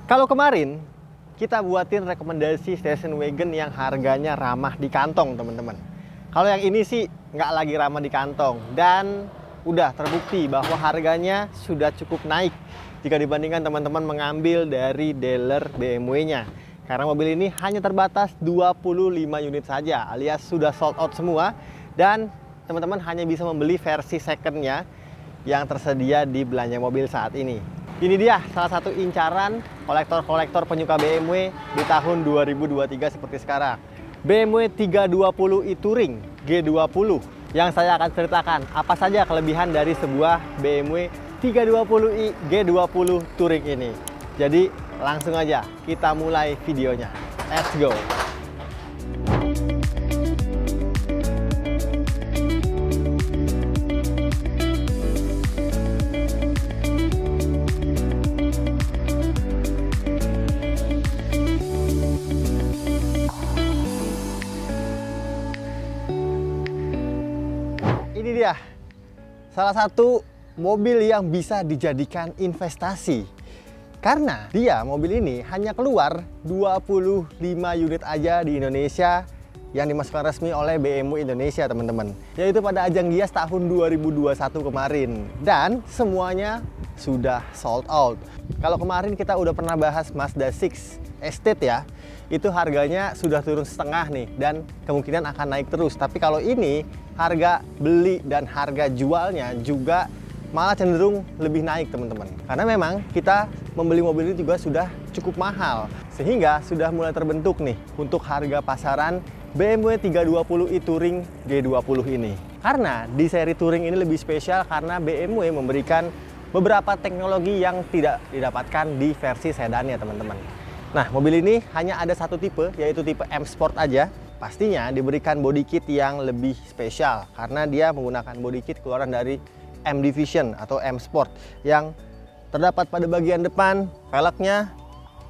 Kalau kemarin kita buatin rekomendasi station wagon yang harganya ramah di kantong, teman-teman. Kalau yang ini sih nggak lagi ramah di kantong dan udah terbukti bahwa harganya sudah cukup naik jika dibandingkan teman-teman mengambil dari dealer BMW-nya. Karena mobil ini hanya terbatas 25 unit saja, alias sudah sold out semua, dan teman-teman hanya bisa membeli versi second-nya yang tersedia di belanja mobil saat ini. Ini dia salah satu incaran kolektor-kolektor penyuka BMW di tahun 2023 seperti sekarang. BMW 320 e-Touring G20 yang saya akan ceritakan apa saja kelebihan dari sebuah BMW 320i G20 Touring ini. Jadi langsung aja kita mulai videonya. Let's go! Ini dia salah satu mobil yang bisa dijadikan investasi karena mobil ini hanya keluar 25 unit aja di Indonesia yang dimasukkan resmi oleh BMW Indonesia, teman-teman, yaitu pada ajang Gias tahun 2021 kemarin, dan semuanya sudah sold out. Kalau kemarin kita udah pernah bahas Mazda 6 Estate ya, itu harganya sudah turun setengah nih dan kemungkinan akan naik terus. Tapi kalau ini harga beli dan harga jualnya juga malah cenderung lebih naik, teman-teman. Karena memang kita membeli mobil ini juga sudah cukup mahal, sehingga sudah mulai terbentuk nih untuk harga pasaran BMW 320 e-Touring G20 ini. Karena di seri Touring ini lebih spesial karena BMW memberikan beberapa teknologi yang tidak didapatkan di versi sedannya, teman-teman. Nah, mobil ini hanya ada satu tipe, yaitu tipe M Sport aja. Pastinya diberikan body kit yang lebih spesial karena dia menggunakan body kit keluaran dari M Division atau M Sport yang terdapat pada bagian depan, velgnya,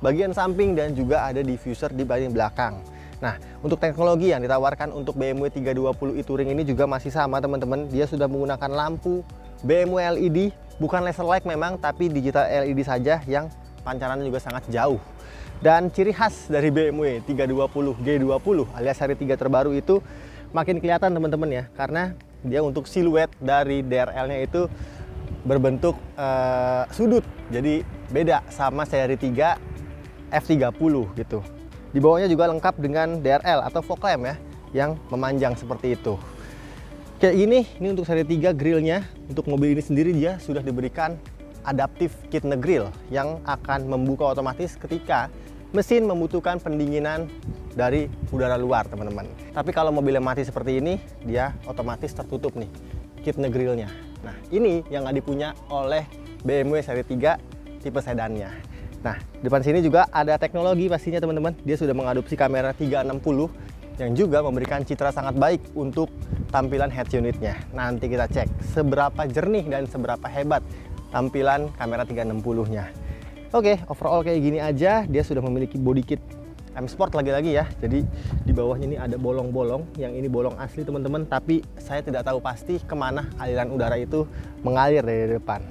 bagian samping, dan juga ada diffuser di bagian belakang. Nah, untuk teknologi yang ditawarkan untuk BMW 320 e-Touring ini juga masih sama, teman-teman. Dia sudah menggunakan lampu BMW LED, bukan laser light memang, tapi digital LED saja yang pancarannya juga sangat jauh. Dan ciri khas dari BMW 320 G20 alias seri 3 terbaru itu makin kelihatan, teman-teman ya, karena dia untuk siluet dari DRL-nya itu berbentuk sudut. Jadi beda sama seri 3 F30 gitu. Di bawahnya juga lengkap dengan DRL atau fog lamp ya, yang memanjang seperti itu. Kayak ini untuk seri 3 grillnya, untuk mobil ini sendiri dia sudah diberikan adaptif kitten grill yang akan membuka otomatis ketika mesin membutuhkan pendinginan dari udara luar, teman-teman. Tapi kalau mobilnya mati seperti ini, dia otomatis tertutup nih kitten grillnya. Nah, ini yang nggak dipunya oleh BMW seri 3 tipe sedannya. Nah, depan sini juga ada teknologi pastinya, teman-teman. Dia sudah mengadopsi kamera 360 yang juga memberikan citra sangat baik untuk tampilan head unitnya. Nanti kita cek seberapa jernih dan seberapa hebat tampilan kamera 360-nya. Oke, overall kayak gini aja. Dia sudah memiliki body kit M Sport lagi-lagi ya. Jadi di bawahnya ini ada bolong-bolong. Yang ini bolong asli, teman-teman. Tapi saya tidak tahu pasti kemana aliran udara itu mengalir dari depan.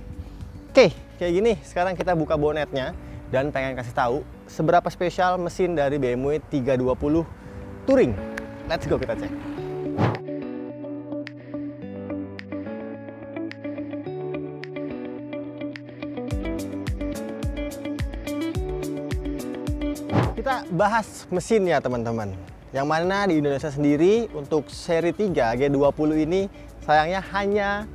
Oke, kayak gini. Sekarang kita buka bonetnya dan pengen kasih tahu seberapa spesial mesin dari BMW 320 Touring. Let's go, kita cek. Kita bahas mesinnya, teman-teman. Yang mana di Indonesia sendiri untuk seri 3 G20 ini sayangnya hanya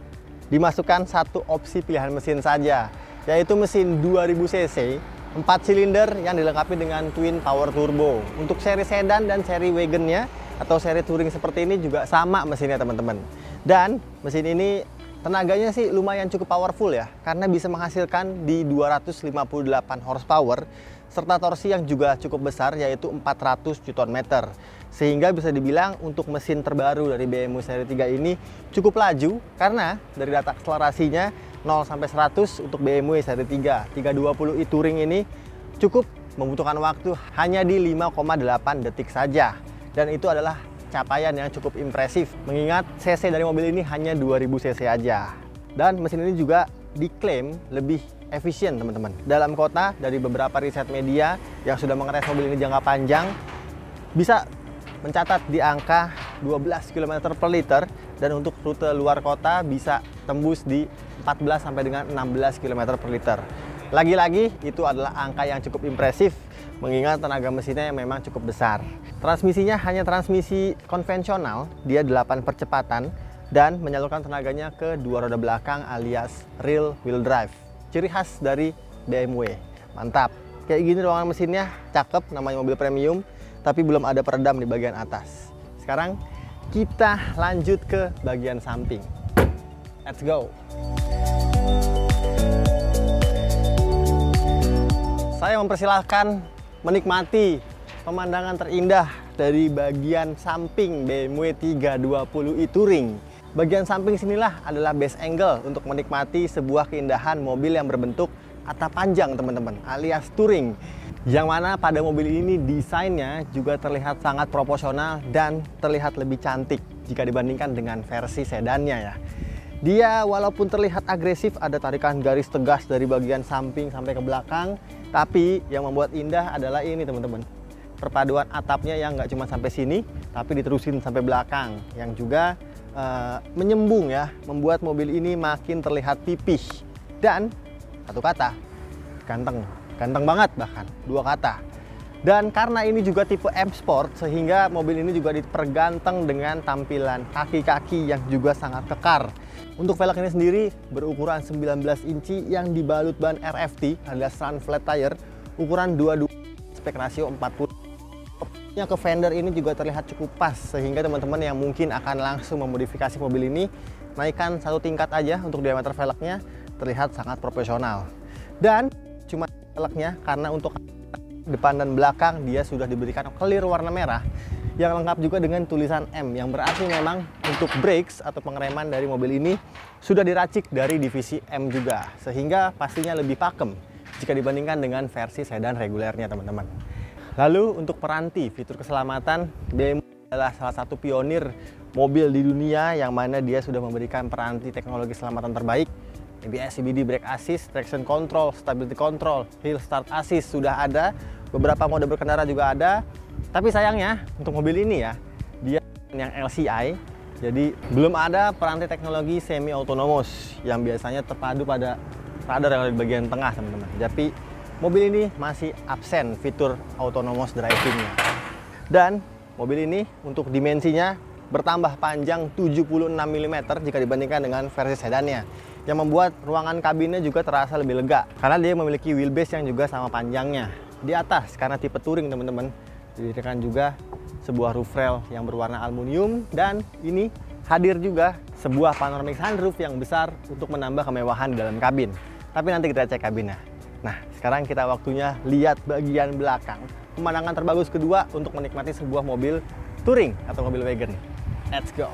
dimasukkan satu opsi pilihan mesin saja, yaitu mesin 2000 cc 4 silinder yang dilengkapi dengan twin power turbo. Untuk seri sedan dan seri wagonnya atau seri touring seperti ini juga sama mesinnya, teman-teman. Dan mesin ini tenaganya sih lumayan cukup powerful ya, karena bisa menghasilkan di 258 horsepower serta torsi yang juga cukup besar, yaitu 400 Nm. Sehingga bisa dibilang untuk mesin terbaru dari BMW seri 3 ini cukup laju, karena dari data akselerasinya 0-100 untuk BMW seri 3 320 e-Touring ini cukup membutuhkan waktu hanya di 5,8 detik saja. Dan itu adalah capaian yang cukup impresif, mengingat cc dari mobil ini hanya 2000 cc aja. Dan mesin ini juga diklaim lebih efisien teman-teman. Dalam kota, dari beberapa riset media yang sudah mengetes mobil ini jangka panjang, bisa mencatat di angka 12 km per liter, dan untuk rute luar kota bisa tembus di 14 sampai dengan 16 km per liter. Lagi-lagi itu adalah angka yang cukup impresif mengingat tenaga mesinnya yang memang cukup besar. Transmisinya hanya transmisi konvensional, dia 8 percepatan dan menyalurkan tenaganya ke dua roda belakang alias rear wheel drive. Ciri khas dari BMW. Mantap. Kayak gini ruangan mesinnya, cakep, namanya mobil premium, tapi belum ada peredam di bagian atas. Sekarang kita lanjut ke bagian samping. Let's go. Saya mempersilahkan menikmati pemandangan terindah dari bagian samping BMW 320i Touring. Bagian samping sinilah adalah best angle untuk menikmati sebuah keindahan mobil yang berbentuk atap panjang teman-teman, alias Touring. Yang mana pada mobil ini desainnya juga terlihat sangat proporsional dan terlihat lebih cantik jika dibandingkan dengan versi sedannya ya. Dia walaupun terlihat agresif, ada tarikan garis tegas dari bagian samping sampai ke belakang, tapi yang membuat indah adalah ini teman-teman. Perpaduan atapnya yang nggak cuma sampai sini, tapi diterusin sampai belakang, yang juga menyembung ya, membuat mobil ini makin terlihat pipih. Dan satu kata, ganteng. Ganteng banget bahkan, dua kata. Dan karena ini juga tipe M Sport, sehingga mobil ini juga diperganteng dengan tampilan kaki-kaki yang juga sangat kekar. Untuk velg ini sendiri berukuran 19 inci yang dibalut ban RFT alias Run Flat Tire, ukuran 22, spek rasio 40. Ke fender ini juga terlihat cukup pas, sehingga teman-teman yang mungkin akan langsung memodifikasi mobil ini, naikkan satu tingkat aja untuk diameter velgnya, terlihat sangat profesional. Dan cuma velgnya, karena untuk depan dan belakang dia sudah diberikan clear warna merah yang lengkap juga dengan tulisan M, yang berarti memang untuk brakes atau pengereman dari mobil ini sudah diracik dari divisi M juga, sehingga pastinya lebih pakem jika dibandingkan dengan versi sedan regulernya teman-teman. Lalu untuk peranti, fitur keselamatan, BMW adalah salah satu pionir mobil di dunia yang mana dia sudah memberikan peranti teknologi keselamatan terbaik. ABS, CVT, brake assist, traction control, stability control, hill start assist sudah ada. Beberapa mode berkendara juga ada. Tapi sayangnya untuk mobil ini ya, dia yang LCI, jadi belum ada peranti teknologi semi autonomous yang biasanya terpadu pada radar yang ada di bagian tengah teman-teman. Tapi mobil ini masih absen fitur autonomous driving-nya. Dan mobil ini untuk dimensinya bertambah panjang 76 mm jika dibandingkan dengan versi sedannya, yang membuat ruangan kabinnya juga terasa lebih lega karena dia memiliki wheelbase yang juga sama panjangnya. Di atas, karena tipe Touring teman-teman, didirikan juga sebuah roof rail yang berwarna aluminium, dan ini hadir juga sebuah panoramic sunroof yang besar untuk menambah kemewahan di dalam kabin. Tapi nanti kita cek kabinnya. Nah, sekarang kita waktunya lihat bagian belakang, pemandangan terbagus kedua untuk menikmati sebuah mobil Touring atau mobil wagon. Let's go!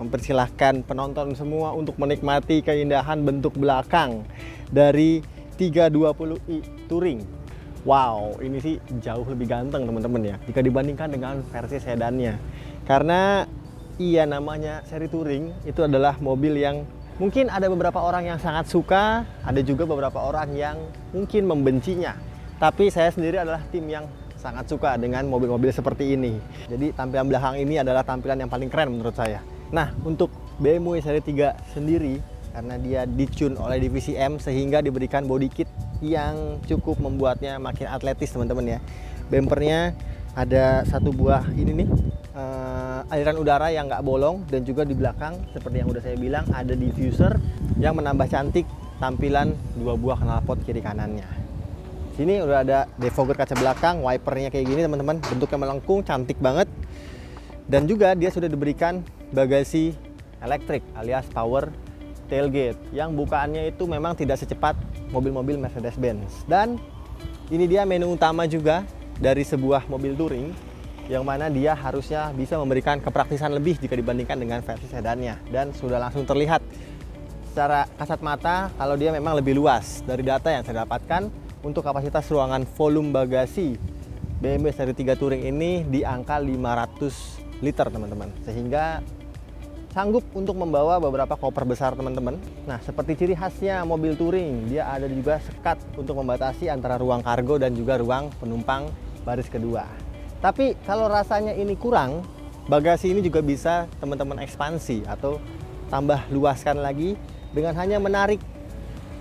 Mempersilahkan penonton semua untuk menikmati keindahan bentuk belakang dari 320i Touring. Wow, ini sih jauh lebih ganteng teman-teman ya jika dibandingkan dengan versi sedannya. Karena iya, namanya seri Touring itu adalah mobil yang mungkin ada beberapa orang yang sangat suka, ada juga beberapa orang yang mungkin membencinya. Tapi saya sendiri adalah tim yang sangat suka dengan mobil-mobil seperti ini. Jadi tampilan belakang ini adalah tampilan yang paling keren menurut saya. Nah, untuk BMW seri 3 sendiri, karena dia ditune oleh divisi M, sehingga diberikan body kit yang cukup membuatnya makin atletis teman-teman ya. Bumpernya ada satu buah ini nih, aliran udara yang nggak bolong, dan juga di belakang seperti yang udah saya bilang ada diffuser yang menambah cantik tampilan dua buah knalpot kiri kanannya. Sini udah ada defogger kaca belakang, wipernya kayak gini teman-teman, bentuknya melengkung, cantik banget. Dan juga dia sudah diberikan bagasi elektrik alias power tailgate yang bukaannya itu memang tidak secepat mobil-mobil Mercedes-Benz. Dan ini dia menu utama juga dari sebuah mobil touring, yang mana dia harusnya bisa memberikan kepraktisan lebih jika dibandingkan dengan versi sedannya. Dan sudah langsung terlihat secara kasat mata kalau dia memang lebih luas. Dari data yang saya dapatkan, untuk kapasitas ruangan volume bagasi BMW seri 3 Touring ini di angka 500 liter teman-teman, sehingga sanggup untuk membawa beberapa koper besar teman-teman. Nah, seperti ciri khasnya mobil touring, dia ada juga sekat untuk membatasi antara ruang kargo dan juga ruang penumpang baris kedua. Tapi kalau rasanya ini kurang, bagasi ini juga bisa teman-teman ekspansi atau tambah luaskan lagi dengan hanya menarik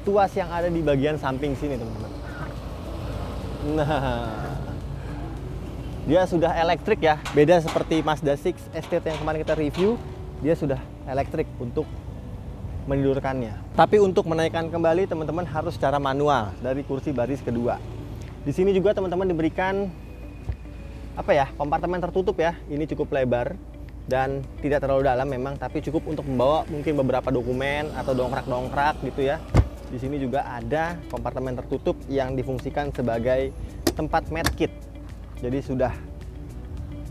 tuas yang ada di bagian samping sini teman-teman. Nah, dia sudah elektrik ya, beda seperti Mazda 6 Estate yang kemarin kita review, dia sudah elektrik untuk menidurkannya. Tapi untuk menaikkan kembali teman-teman harus secara manual dari kursi baris kedua. Di sini juga teman-teman diberikan kompartemen tertutup ya. Ini cukup lebar dan tidak terlalu dalam memang, tapi cukup untuk membawa mungkin beberapa dokumen atau dongkrak-dongkrak gitu ya. Di sini juga ada kompartemen tertutup yang difungsikan sebagai tempat medkit. Jadi sudah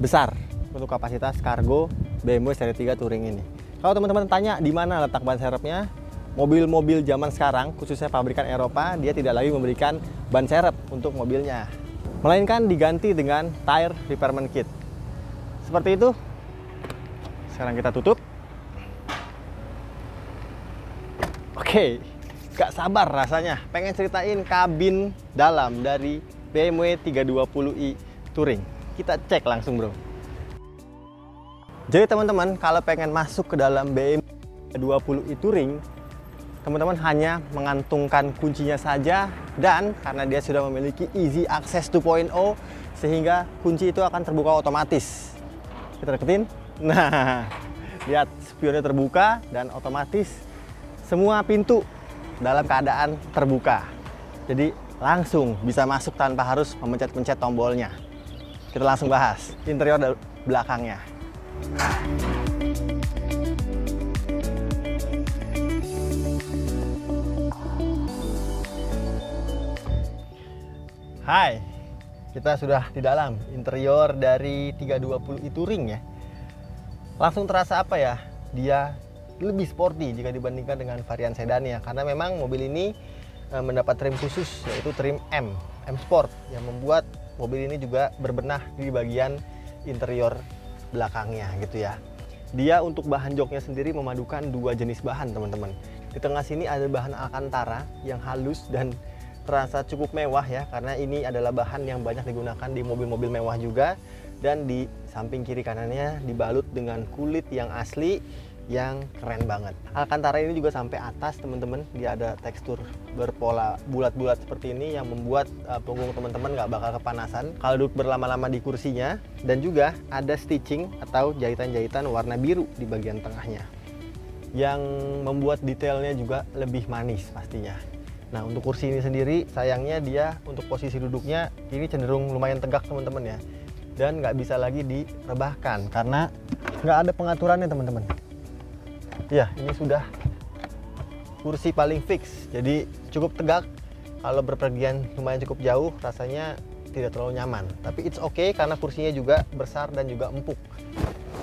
besar untuk kapasitas kargo BMW seri 3 Touring ini. Kalau teman-teman tanya di mana letak ban serepnya, mobil-mobil zaman sekarang, khususnya pabrikan Eropa, dia tidak lagi memberikan ban serep untuk mobilnya, melainkan diganti dengan tire repairment kit. Seperti itu. Sekarang kita tutup. Oke. Gak sabar rasanya pengen ceritain kabin dalam dari BMW 320i Touring. Kita cek langsung bro. Jadi teman-teman, kalau pengen masuk ke dalam BMW 320i Touring, teman-teman hanya mengantungkan kuncinya saja, dan karena dia sudah memiliki Easy Access 2.0 sehingga kunci itu akan terbuka otomatis. Kita deketin. Nah, lihat spionnya terbuka dan otomatis semua pintu dalam keadaan terbuka. Jadi langsung bisa masuk tanpa harus memencet-pencet tombolnya. Kita langsung bahas interior belakangnya. Hai, kita sudah di dalam interior dari 320i Touring ya. Langsung terasa apa ya? Dia lebih sporty jika dibandingkan dengan varian sedannya, karena memang mobil ini mendapat trim khusus yaitu trim M Sport yang membuat mobil ini juga berbenah di bagian interior belakangnya gitu ya. Dia untuk bahan joknya sendiri memadukan dua jenis bahan teman-teman. Di tengah sini ada bahan Alcantara yang halus dan terasa cukup mewah ya, karena ini adalah bahan yang banyak digunakan di mobil-mobil mewah juga. Dan di samping kiri kanannya dibalut dengan kulit yang asli yang keren banget. Alcantara ini juga sampai atas teman-teman, dia ada tekstur berpola bulat-bulat seperti ini yang membuat punggung teman-teman nggak bakal kepanasan kalau duduk berlama-lama di kursinya. Dan juga ada stitching atau jahitan-jahitan warna biru di bagian tengahnya yang membuat detailnya juga lebih manis pastinya. Nah, untuk kursi ini sendiri sayangnya dia untuk posisi duduknya ini cenderung lumayan tegak teman-teman ya, dan nggak bisa lagi direbahkan karena nggak ada pengaturannya teman-teman. Ya, ini sudah kursi paling fix, jadi cukup tegak. Kalau berpergian lumayan cukup jauh, rasanya tidak terlalu nyaman. Tapi it's okay karena kursinya juga besar dan juga empuk.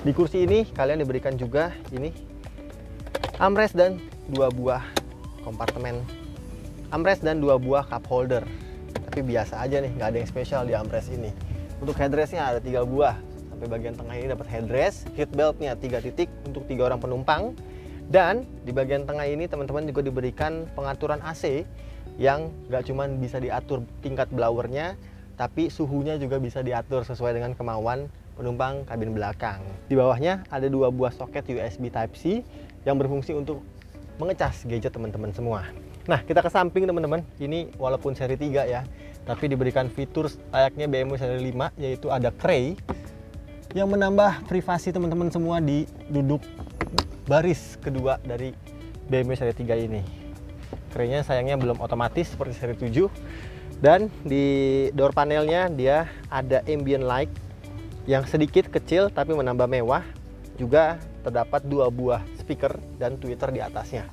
Di kursi ini kalian diberikan juga ini armrest dan dua buah kompartemen armrest dan dua buah cup holder. Tapi biasa aja nih, nggak ada yang spesial di armrest ini. Untuk headrestnya ada 3 buah. Sampai bagian tengah ini dapat headrest, heat beltnya 3 titik untuk 3 orang penumpang. Dan di bagian tengah ini teman-teman juga diberikan pengaturan AC yang nggak cuma bisa diatur tingkat blowernya, tapi suhunya juga bisa diatur sesuai dengan kemauan penumpang kabin belakang. Di bawahnya ada 2 buah soket USB Type-C yang berfungsi untuk mengecas gadget teman-teman semua. Nah, kita ke samping teman-teman. Ini walaupun seri 3 ya, tapi diberikan fitur layaknya BMW seri 5, yaitu ada Cray yang menambah privasi teman-teman semua di duduk baris kedua dari BMW seri 3 ini. Cray-nya sayangnya belum otomatis seperti seri 7. Dan di door panelnya dia ada ambient light yang sedikit kecil tapi menambah mewah. Juga terdapat 2 buah speaker dan tweeter di atasnya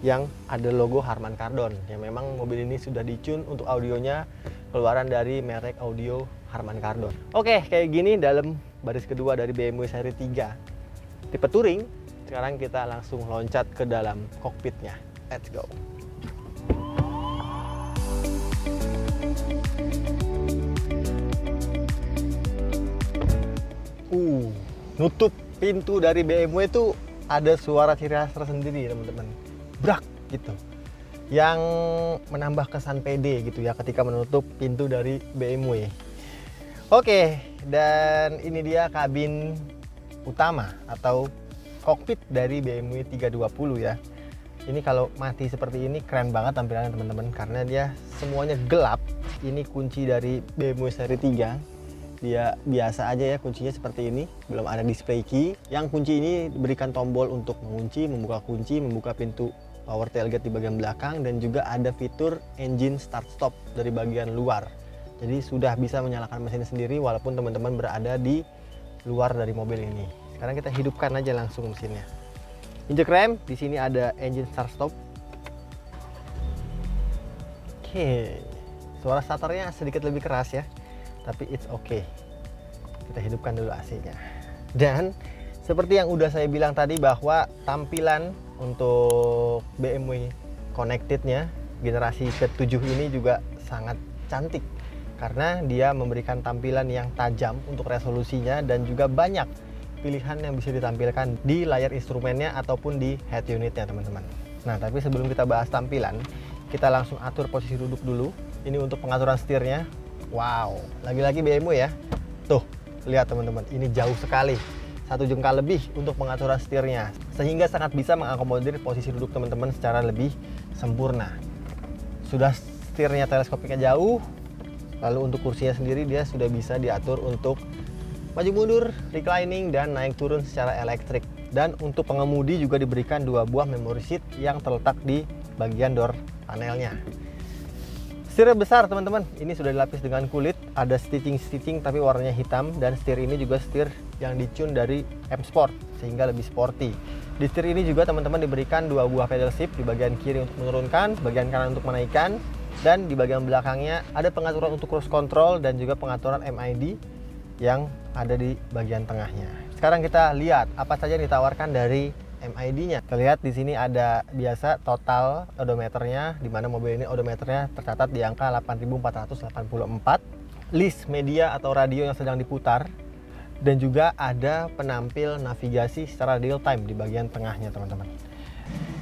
yang ada logo Harman Kardon, yang memang mobil ini sudah dicune untuk audionya keluaran dari merek audio Harman Kardon. Oke, kayak gini dalam baris kedua dari BMW seri 3 tipe Touring. Sekarang kita langsung loncat ke dalam kokpitnya. Let's go. Nutup pintu dari BMW itu ada suara ciri khas tersendiri teman-teman, brak gitu, yang menambah kesan pede gitu ya ketika menutup pintu dari BMW. Oke, dan ini dia kabin utama atau kokpit dari BMW 320 ya. Ini kalau mati seperti ini keren banget tampilannya teman-teman, karena dia semuanya gelap. Ini kunci dari BMW seri 3. Dia biasa aja ya kuncinya seperti ini, belum ada display key. Yang kunci ini diberikan tombol untuk mengunci, membuka pintu power tailgate di bagian belakang, dan juga ada fitur engine start stop dari bagian luar. Jadi sudah bisa menyalakan mesin sendiri walaupun teman-teman berada di luar dari mobil ini. Sekarang kita hidupkan aja langsung mesinnya. Injek rem, di sini ada engine start stop. Oke, suara starternya sedikit lebih keras ya, tapi it's okay. Kita hidupkan dulu AC-nya. Dan seperti yang udah saya bilang tadi bahwa tampilan untuk BMW Connected-nya generasi ke-7 ini juga sangat cantik, karena dia memberikan tampilan yang tajam untuk resolusinya dan juga banyak pilihan yang bisa ditampilkan di layar instrumennya ataupun di head unitnya teman-teman. Nah, tapi sebelum kita bahas tampilan, kita langsung atur posisi duduk dulu. Ini untuk pengaturan setirnya. Wow, lagi-lagi BMW ya. Tuh, lihat teman-teman, ini jauh sekali. 1 jengkal lebih untuk pengaturan setirnya, sehingga sangat bisa mengakomodir posisi duduk teman-teman secara lebih sempurna. Sudah setirnya teleskopiknya jauh, lalu untuk kursinya sendiri dia sudah bisa diatur untuk maju mundur, reclining, dan naik turun secara elektrik. Dan untuk pengemudi juga diberikan 2 buah memory seat yang terletak di bagian door panelnya. Setirnya besar teman-teman, ini sudah dilapis dengan kulit, ada stitching tapi warnanya hitam, dan setir ini juga setir yang dicune dari M Sport sehingga lebih sporty. Di setir ini juga teman-teman diberikan 2 buah pedal shift, di bagian kiri untuk menurunkan, bagian kanan untuk menaikkan, dan di bagian belakangnya ada pengaturan untuk cruise control dan juga pengaturan MID yang ada di bagian tengahnya. Sekarang kita lihat apa saja yang ditawarkan dari MID-nya. Kita lihat di sini ada biasa total odometernya, di mana mobil ini odometernya tercatat di angka 8484. List media atau radio yang sedang diputar, dan juga ada penampil navigasi secara real time di bagian tengahnya teman-teman.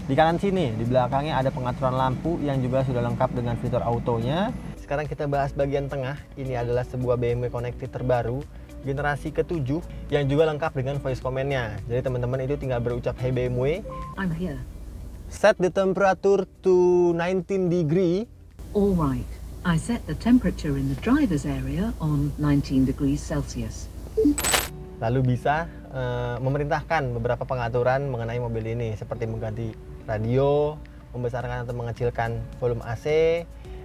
Di kanan sini, di belakangnya ada pengaturan lampu yang juga sudah lengkap dengan fitur autonya. Sekarang kita bahas bagian tengah. Ini adalah sebuah BMW Connected terbaru generasi ke-7 yang juga lengkap dengan voice command-nya. Jadi teman-teman itu tinggal berucap "Hey BMW, I'm here." Set the temperature to 19 degree. All right. I set the temperature in the driver's area on 19 degrees Celsius. Lalu bisa memerintahkan beberapa pengaturan mengenai mobil ini, seperti mengganti radio, membesarkan atau mengecilkan volume AC,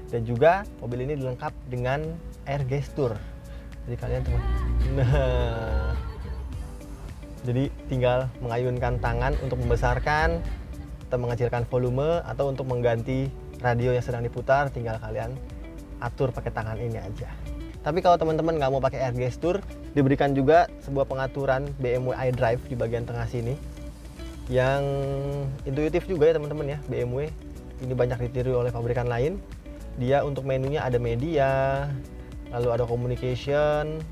dan juga mobil ini dilengkap dengan air gesture. Jadi kalian teman, nah, jadi tinggal mengayunkan tangan untuk membesarkan atau mengecilkan volume, atau untuk mengganti radio yang sedang diputar, tinggal kalian atur pakai tangan ini aja. Tapi kalau teman-teman nggak mau pakai air gesture, diberikan juga sebuah pengaturan BMW iDrive di bagian tengah sini, yang intuitif juga ya teman-teman ya. BMW ini banyak ditiru oleh pabrikan lain. Dia untuk menunya ada media, lalu ada communication,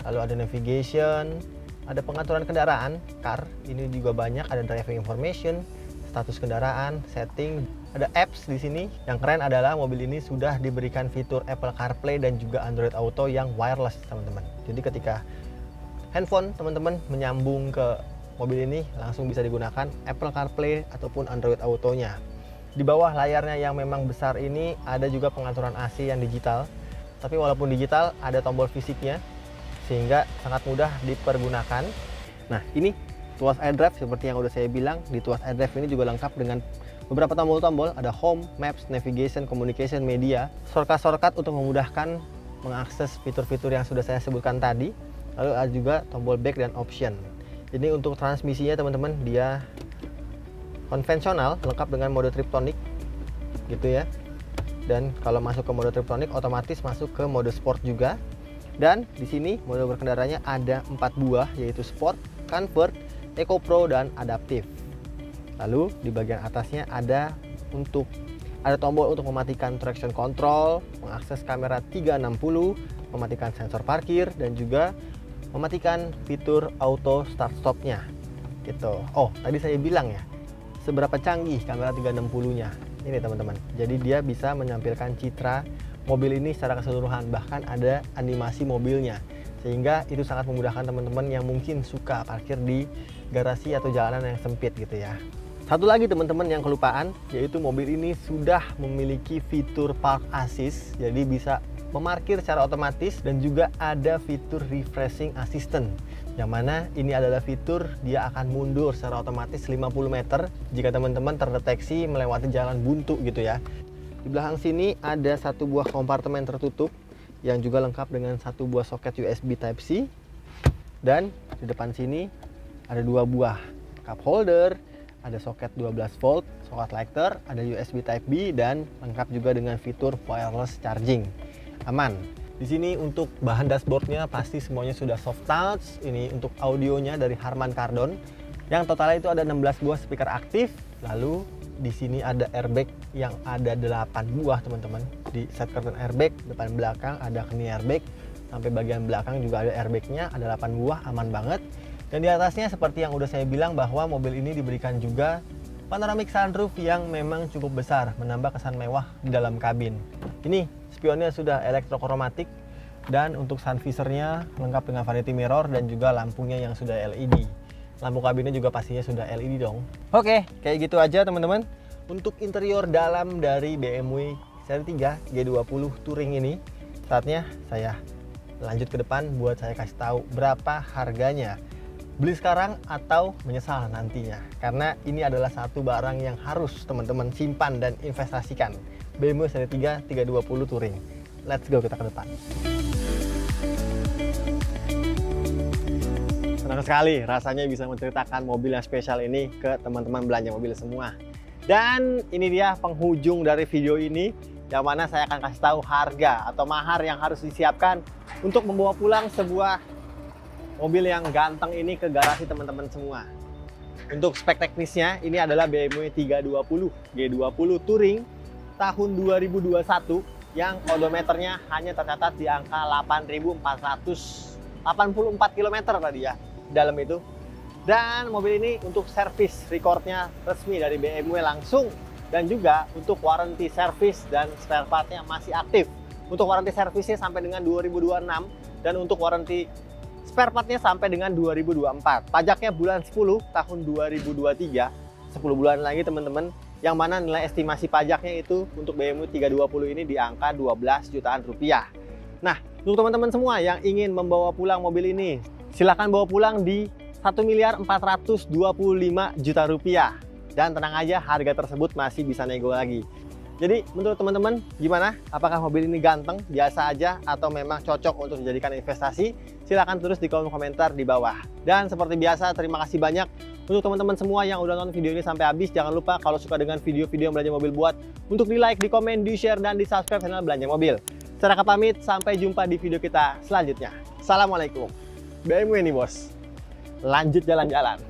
lalu ada navigation, ada pengaturan kendaraan, car, ini juga banyak, ada driving information, status kendaraan, setting, ada apps di sini. Yang keren adalah mobil ini sudah diberikan fitur Apple CarPlay dan juga Android Auto yang wireless, teman-teman. Jadi ketika handphone teman-teman menyambung ke mobil ini, langsung bisa digunakan Apple CarPlay ataupun Android Auto-nya. Di bawah layarnya yang memang besar ini ada juga pengaturan AC yang digital. Tapi walaupun digital, ada tombol fisiknya sehingga sangat mudah dipergunakan. Nah, ini tuas iDrive seperti yang udah saya bilang. Di tuas iDrive ini juga lengkap dengan beberapa tombol-tombol, ada home, maps, navigation, communication, media, shortcut untuk memudahkan mengakses fitur-fitur yang sudah saya sebutkan tadi. Lalu ada juga tombol back dan option. Ini untuk transmisinya teman-teman, dia konvensional, lengkap dengan mode Triptonic gitu ya. Dan kalau masuk ke mode Triptonic, otomatis masuk ke mode Sport juga. Dan di sini mode berkendaranya ada 4 buah, yaitu Sport, Comfort, Eco Pro, dan Adaptive. Lalu di bagian atasnya ada tombol untuk mematikan traction control, mengakses kamera 360, mematikan sensor parkir, dan juga mematikan fitur auto start stopnya. gitu. Oh, tadi saya bilang ya, seberapa canggih kamera 360-nya. Ini teman-teman. Jadi dia bisa menampilkan citra mobil ini secara keseluruhan, bahkan ada animasi mobilnya. Sehingga itu sangat memudahkan teman-teman yang mungkin suka parkir di garasi atau jalanan yang sempit gitu ya. Satu lagi teman-teman yang kelupaan, yaitu mobil ini sudah memiliki fitur Park Assist, jadi bisa memarkir secara otomatis, dan juga ada fitur Refreshing Assistant, yang mana ini adalah fitur dia akan mundur secara otomatis 50 meter jika teman-teman terdeteksi melewati jalan buntu gitu ya. Di belakang sini ada satu buah kompartemen tertutup yang juga lengkap dengan satu buah soket USB Type-C, dan di depan sini ada dua buah cup holder, ada soket 12 volt, soket lighter, ada USB Type-B, dan lengkap juga dengan fitur wireless charging. Aman. Di sini untuk bahan dashboardnya pasti semuanya sudah soft touch. Ini untuk audionya dari Harman Kardon, yang totalnya itu ada 16 buah speaker aktif. Lalu di sini ada airbag yang ada 8 buah teman-teman. Di side curtain airbag, depan belakang ada keni airbag, sampai bagian belakang juga ada airbagnya, ada 8 buah, aman banget. Dan di atasnya seperti yang udah saya bilang bahwa mobil ini diberikan juga panoramic sunroof yang memang cukup besar, menambah kesan mewah di dalam kabin. Ini spionnya sudah elektrokromatik, dan untuk sun visornya lengkap dengan vanity mirror dan juga lampunya yang sudah LED. Lampu kabinnya juga pastinya sudah LED dong. Oke, kayak gitu aja teman-teman untuk interior dalam dari BMW seri 3 G20 Touring ini. Saatnya saya lanjut ke depan buat saya kasih tahu berapa harganya. Beli sekarang atau menyesal nantinya, karena ini adalah satu barang yang harus teman-teman simpan dan investasikan. BMW seri 3 320 Touring. Let's go kita ke depan. Senang sekali rasanya bisa menceritakan mobil yang spesial ini ke teman-teman belanja mobil semua. Dan ini dia penghujung dari video ini, yang mana saya akan kasih tahu harga atau mahar yang harus disiapkan untuk membawa pulang sebuah mobil yang ganteng ini ke garasi teman-teman semua. Untuk spek teknisnya, ini adalah BMW 320 G20 Touring tahun 2021 yang odometernya hanya tercatat di angka 8.484 km tadi ya dalam itu. Dan mobil ini untuk servis recordnya resmi dari BMW langsung, dan juga untuk warranty service dan spare partnya masih aktif. Untuk warranty servisnya sampai dengan 2026, dan untuk warranty spare partnya sampai dengan 2024. Pajaknya bulan 10 tahun 2023, 10 bulan lagi teman-teman, yang mana nilai estimasi pajaknya itu untuk BMW 320 ini di angka 12 jutaan rupiah. Nah, untuk teman-teman semua yang ingin membawa pulang mobil ini, silahkan bawa pulang di 1.425 juta rupiah. Dan tenang aja, harga tersebut masih bisa nego lagi. Jadi menurut teman-teman gimana? Apakah mobil ini ganteng, biasa aja, atau memang cocok untuk dijadikan investasi? Silahkan tulis di kolom komentar di bawah. Dan seperti biasa, terima kasih banyak untuk teman-teman semua yang udah nonton video ini sampai habis. Jangan lupa kalau suka dengan video-video belanja mobil buat, untuk di like, di komen, di share, dan di subscribe channel Belanja Mobil. Saya Raka pamit, sampai jumpa di video kita selanjutnya. Assalamualaikum. BMW nih bos. Lanjut jalan-jalan.